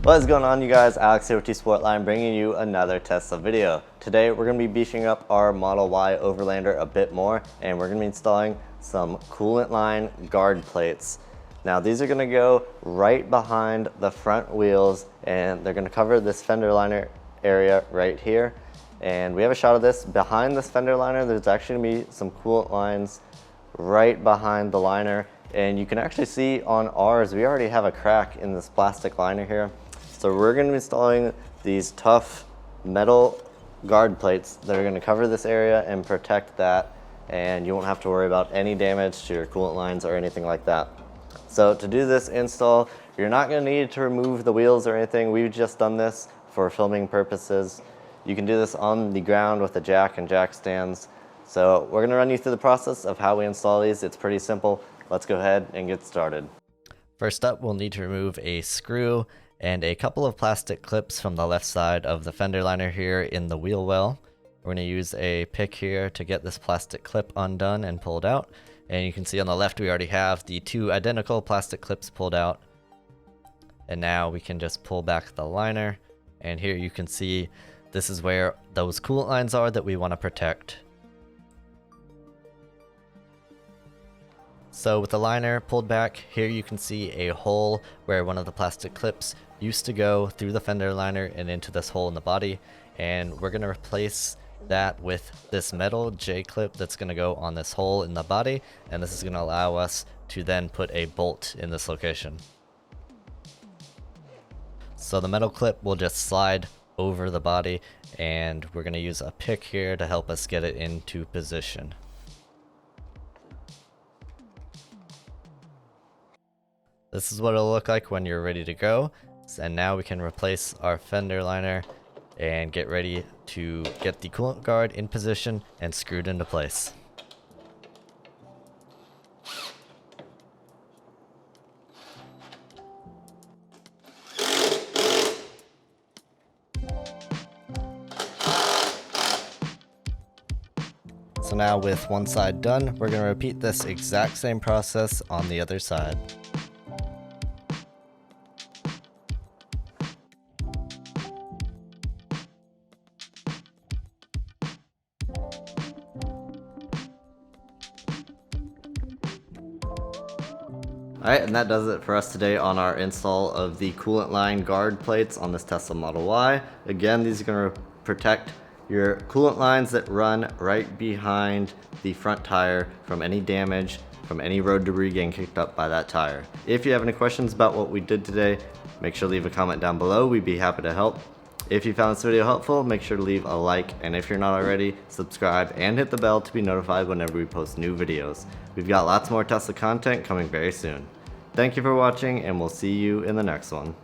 What is going on, you guys? Alex here with T-Sportline, bringing you another Tesla video. Today we're going to be beefing up our Model Y Overlander a bit more, and we're going to be installing some coolant line guard plates. Now these are going to go right behind the front wheels, and they're going to cover this fender liner area right here. And we have a shot of this. Behind this fender liner, there's actually going to be some coolant lines right behind the liner. And you can actually see on ours, we already have a crack in this plastic liner here. So we're going to be installing these tough metal guard plates that are going to cover this area and protect that, and you won't have to worry about any damage to your coolant lines or anything like that. So to do this install, you're not going to need to remove the wheels or anything. We've just done this for filming purposes. You can do this on the ground with a jack and jack stands. So we're going to run you through the process of how we install these. It's pretty simple. Let's go ahead and get started. First up, we'll need to remove a screw and a couple of plastic clips from the left side of the fender liner here in the wheel well. We're going to use a pick here to get this plastic clip undone and pulled out. And you can see on the left we already have the two identical plastic clips pulled out. And now we can just pull back the liner. And here you can see this is where those coolant lines are that we want to protect. So with the liner pulled back, here you can see a hole where one of the plastic clips used to go through the fender liner and into this hole in the body. And we're going to replace that with this metal J-clip that's going to go on this hole in the body. And this is going to allow us to then put a bolt in this location. So the metal clip will just slide over the body, and we're going to use a pick here to help us get it into position. This is what it'll look like when you're ready to go. And now we can replace our fender liner and get ready to get the coolant guard in position and screwed into place. So now with one side done, we're going to repeat this exact same process on the other side. Alright, and that does it for us today on our install of the coolant line guard plates on this Tesla Model Y. Again, these are going to protect your coolant lines that run right behind the front tire from any damage, from any road debris getting kicked up by that tire. If you have any questions about what we did today, make sure to leave a comment down below. We'd be happy to help. If you found this video helpful, make sure to leave a like, and if you're not already, subscribe and hit the bell to be notified whenever we post new videos. We've got lots more Tesla content coming very soon. Thank you for watching, and we'll see you in the next one.